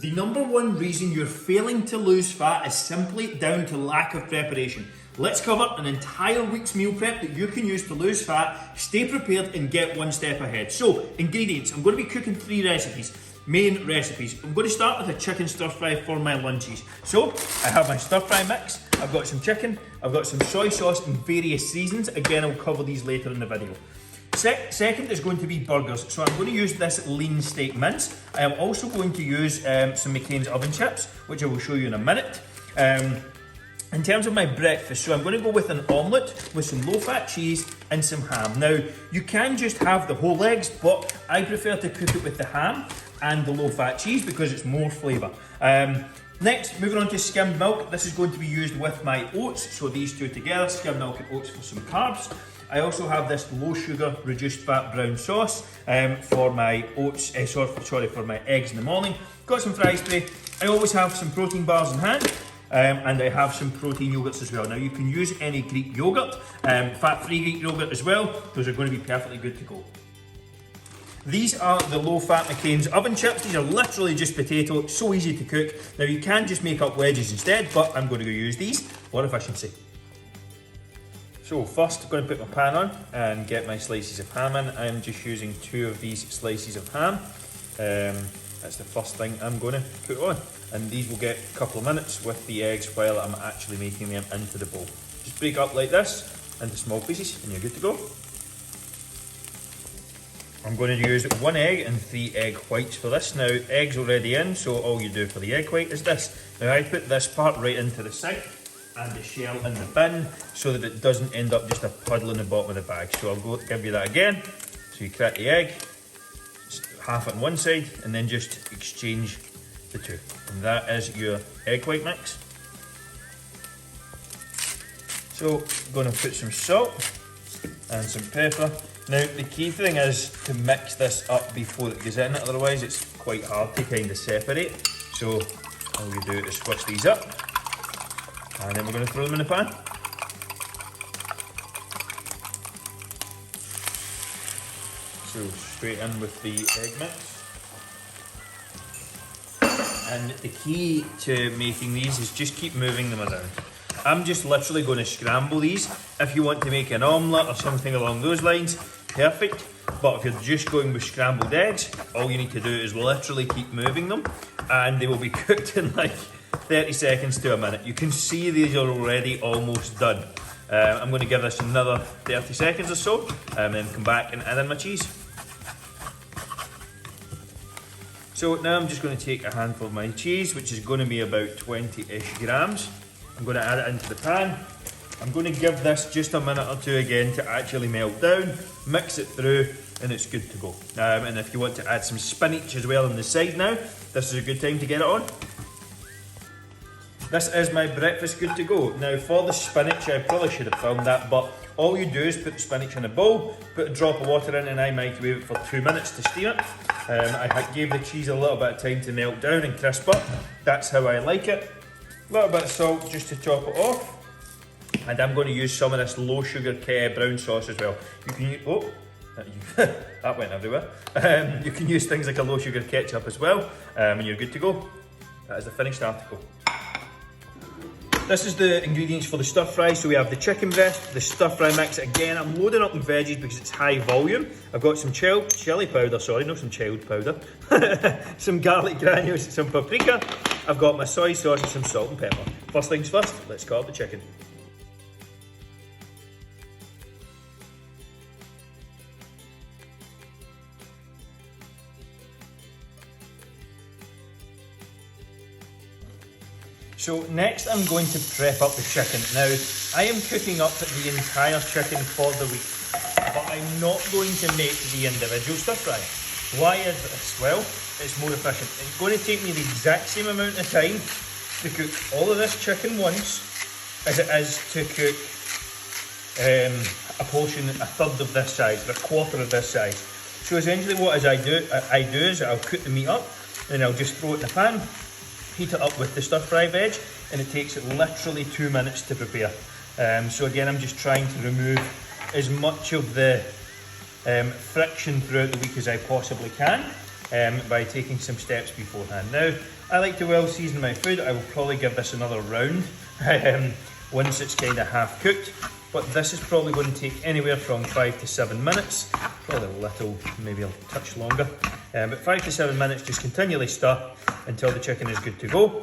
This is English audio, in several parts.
The number one reason you're failing to lose fat is simply down to lack of preparation. Let's cover an entire week's meal prep that you can use to lose fat, stay prepared and get one step ahead. So, ingredients. I'm going to be cooking 3 recipes, main recipes. I'm going to start with a chicken stir fry for my lunches. So, I have my stir fry mix, I've got some chicken, I've got some soy sauce and various seasons. Again, I'll cover these later in the video. Second is going to be burgers. So I'm going to use this lean steak mince. I am also going to use some McCain's oven chips, which I will show you in a minute. In terms of my breakfast, so I'm going to go with an omelette with some low-fat cheese and some ham. Now, you can just have the whole eggs, but I prefer to cook it with the ham and the low-fat cheese because it's more flavour. Next, moving on to skimmed milk. This is going to be used with my oats, so these two together, skimmed milk and oats for some carbs. I also have this low sugar, reduced fat brown sauce for my oats, for my eggs in the morning. Got some fry spray. I always have some protein bars in hand. And I have some protein yogurts as well. Now you can use any Greek yogurt, fat-free Greek yogurt as well. Those are going to be perfectly good to go. These are the low-fat McCain's oven chips. These are literally just potato, so easy to cook. Now you can just make up wedges instead, but I'm going to go use these for efficiency. So first, I'm going to put my pan on and get my slices of ham in. I'm just using 2 of these slices of ham. That's the first thing I'm going to put on. And these will get a couple of minutes with the eggs while I'm actually making them into the bowl. Just break up like this into small pieces and you're good to go. I'm going to use 1 egg and 3 egg whites for this. Now, eggs already in, so all you do for the egg white is this. Now, I put this part right into the sink and the shell in the bin so that it doesn't end up just a puddle in the bottom of the bag. So I'll give you that again. So you crack the egg, half on one side, and then just exchange the two. And that is your egg white mix. So I'm going to put some salt and some pepper. Now the key thing is to mix this up before it goes in, otherwise it's quite hard to kind of separate. So all you do is squish these up, and then we're going to throw them in the pan. So straight in with the egg mix. And the key to making these is just keep moving them around. I'm just literally going to scramble these. If you want to make an omelette or something along those lines, perfect. But if you're just going with scrambled eggs, all you need to do is literally keep moving them and they will be cooked in like 30 seconds to a minute. You can see these are already almost done. I'm going to give this another 30 seconds or so and then come back and add in my cheese. So now I'm just going to take a handful of my cheese, which is going to be about 20-ish grams. I'm going to add it into the pan. I'm going to give this just a minute or two again to actually melt down, mix it through, and it's good to go. And if you want to add some spinach as well on the side now, this is a good time to get it on. This is my breakfast good to go. Now for the spinach, I probably should have filmed that, but all you do is put the spinach in a bowl, put a drop of water in, and I microwave it for 2 minutes to steam it. I gave the cheese a little bit of time to melt down and crisp up. That's how I like it. A little bit of salt just to top it off. And I'm going to use some of this low sugar brown sauce as well. You can use, that went everywhere. You can use things like a low sugar ketchup as well, and you're good to go. That is the finished article. This is the ingredients for the stir fry. So we have the chicken breast, the stir fry mix. Again, I'm loading up in veggies because it's high volume. I've got some chili powder, some child powder. Some garlic granules, some paprika. I've got my soy sauce and some salt and pepper. First things first, let's cut up the chicken. So next I'm going to prep up the chicken. Now, I am cooking up the entire chicken for the week, but I'm not going to make the individual stir fry. Why is this? Well, it's more efficient. It's going to take me the exact same amount of time to cook all of this chicken once as it is to cook a portion a third of this size, or a quarter of this size. So essentially what I do is I'll cook the meat up, and I'll just throw it in the pan, heat it up with the stir fry veg, and it takes it literally 2 minutes to prepare. So again, I'm just trying to remove as much of the friction throughout the week as I possibly can. by taking some steps beforehand. Now, I like to well season my food. I will probably give this another round once it's kind of half cooked. But this is probably going to take anywhere from 5 to 7 minutes. Probably a little, maybe a touch longer. But 5 to 7 minutes, just continually stir until the chicken is good to go.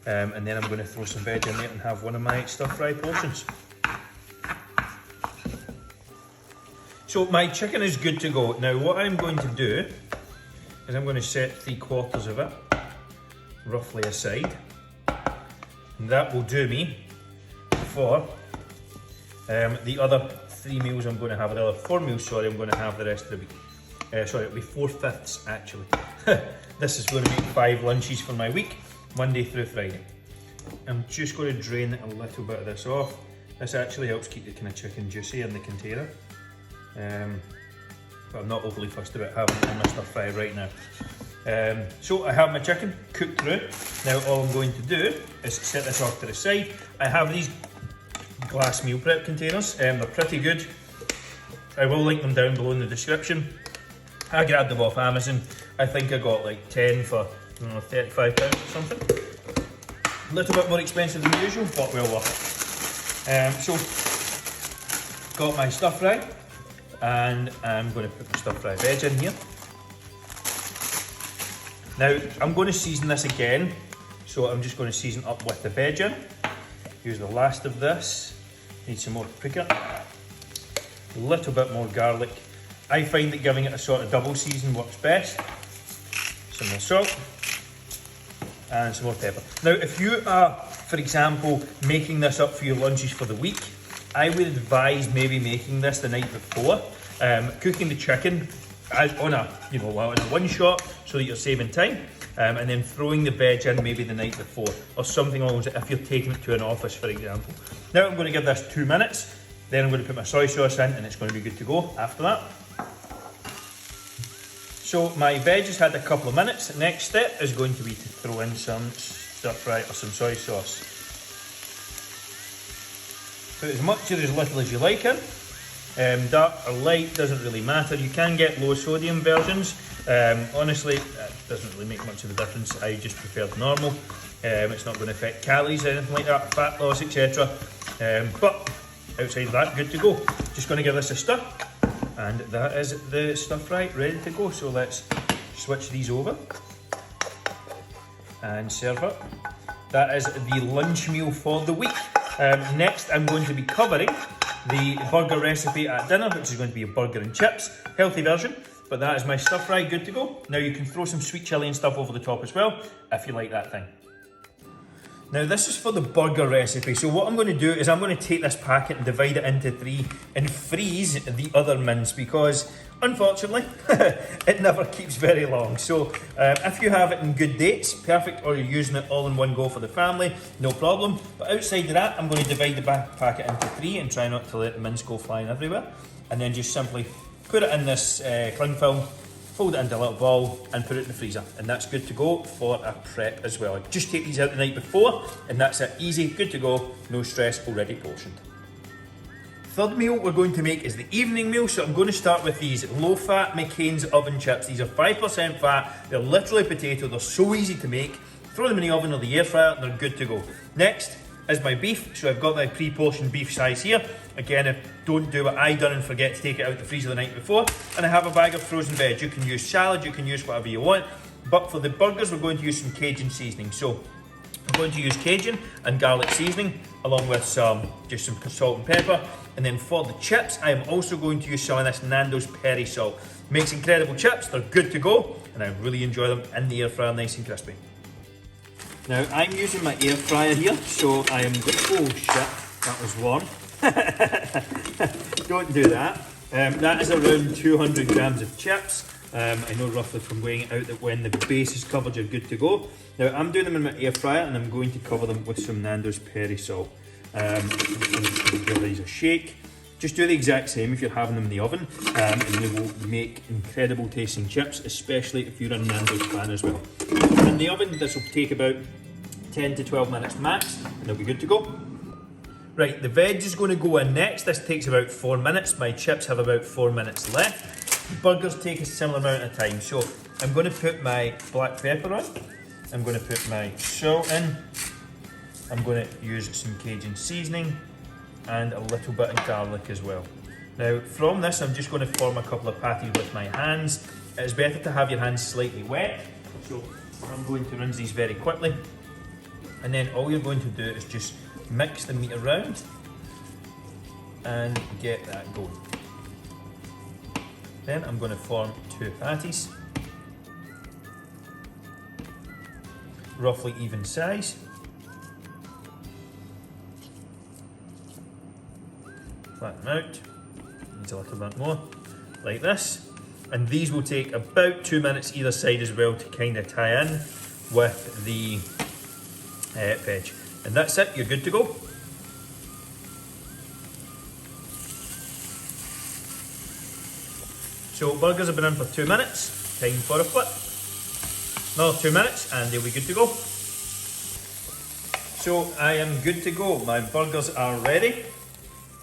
And then I'm going to throw some veg in there and have one of my stir-fry portions. So my chicken is good to go. Now what I'm going to do is I'm going to set 3/4 of it roughly aside. And that will do me for the other 3 meals I'm going to have, the other 4 meals, sorry, I'm going to have the rest of the week. Sorry, it'll be 4/5 actually. This is going to make 5 lunches for my week, Monday through Friday. I'm just going to drain a little bit of this off. This actually helps keep the kind of chicken juicy in the container. But I'm not overly fussed about having it in my stir fry right now. So I have my chicken cooked through. Now all I'm going to do is set this off to the side. I have these glass meal prep containers, they're pretty good. I will link them down below in the description. I grabbed them off Amazon. I think I got like 10 for £35 or something. A little bit more expensive than usual, but well worth it. So, got my stir fry, and I'm going to put my stir fry veg in here. Now, I'm going to season this again, so I'm just going to season up with the veg in. Use the last of this. Need some more paprika. A little bit more garlic. I find that giving it a sort of double season works best. Some more salt. And some more pepper. Now, if you are, for example, making this up for your lunches for the week, I would advise maybe making this the night before. Cooking the chicken on a, in a one shot so that you're saving time. And then throwing the veg in maybe the night before, or something along those, if you're taking it to an office, for example. Now I'm going to give this 2 minutes, then I'm going to put my soy sauce in, and it's going to be good to go after that. So my veg has had a couple of minutes. Next step is going to be to throw in some stir fry or some soy sauce. Put as much or as little as you like in. Dark or light, doesn't really matter. You can get low sodium versions. Honestly, it doesn't really make much of a difference. I just prefer the normal. It's not going to affect calories or anything like that, fat loss, etc. But outside of that, good to go. Just going to give this a stir, and that is the stir fry ready to go. So let's switch these over and serve it. That is the lunch meal for the week. Next, I'm going to be covering the burger recipe at dinner, which is going to be a burger and chips, healthy version. But that is my stir fry good to go. Now you can throw some sweet chilli and stuff over the top as well, if you like that thing. Now this is for the burger recipe. So what I'm going to do is I'm going to take this packet and divide it into 3 and freeze the other mince, because unfortunately it never keeps very long. So if you have it in good dates, perfect, or you're using it all in one go for the family, no problem. But outside of that, I'm going to divide the packet into 3 and try not to let the mince go flying everywhere. And then just simply put it in this cling film, fold it into a little ball and put it in the freezer, and that's good to go for a prep as well. Just take these out the night before and that's it, easy, good to go, no stress, already portioned. Third meal we're going to make is the evening meal, so I'm going to start with these low-fat McCain's oven chips. These are 5% fat, they're literally potato, they're so easy to make. Throw them in the oven or the air fryer and they're good to go. Next is my beef, so I've got my pre-portioned beef size here. Again, don't do what I done and forget to take it out the freezer the night before. And I have a bag of frozen veg. You can use salad, you can use whatever you want. But for the burgers, we're going to use some Cajun seasoning. So I'm going to use Cajun and garlic seasoning, along with some salt and pepper. And then for the chips, I am also going to use some of this Nando's peri salt. Makes incredible chips, they're good to go, and I really enjoy them in the air fryer, nice and crispy. Now I'm using my air fryer here, so I am oh shit, that was warm. Don't do that. That is around 200 grams of chips. I know roughly from weighing it out that when the base is covered, you're good to go. Now I'm doing them in my air fryer, and I'm going to cover them with some Nando's peri salt. I'm going to give these a shake. Just do the exact same if you're having them in the oven, and they will make incredible tasting chips, especially if you're a Nando's fan as well. In the oven, this will take about 10 to 12 minutes max, and they'll be good to go. Right, the veg is going to go in next. This takes about 4 minutes. My chips have about 4 minutes left. Burgers take a similar amount of time, so I'm going to put my black pepper on, I'm going to put my salt in, I'm going to use some Cajun seasoning and a little bit of garlic as well. Now from this I'm just going to form a couple of patties with my hands. It's better to have your hands slightly wet, so I'm going to rinse these very quickly, and then all you're going to do is just mix the meat around and get that going. Then I'm going to form 2 patties, roughly even size. Flatten out, needs a little bit more, like this. And these will take about 2 minutes either side as well to kind of tie in with the veg. And that's it, you're good to go. So burgers have been in for 2 minutes, time for a flip. Another 2 minutes and they'll be good to go. So I am good to go, my burgers are ready.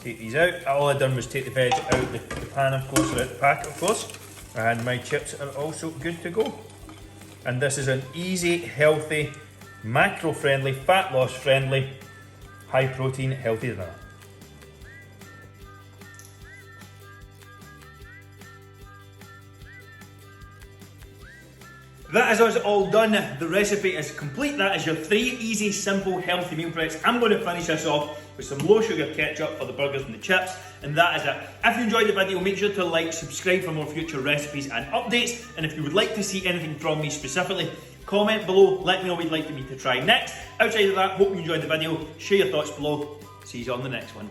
Take these out. All I've done was take the veg out the pan, of course, or out the packet, of course. And my chips are also good to go. And this is an easy, healthy, macro-friendly, fat loss-friendly, high-protein, healthy dinner. That is us all done. The recipe is complete. That is your 3 easy, simple, healthy meal preps. I'm going to finish this off with some low sugar ketchup for the burgers and the chips. And that is it. If you enjoyed the video, make sure to like, subscribe for more future recipes and updates. And if you would like to see anything from me specifically, comment below, let me know what you'd like me to try next. Outside of that, hope you enjoyed the video. Share your thoughts below. See you on the next one.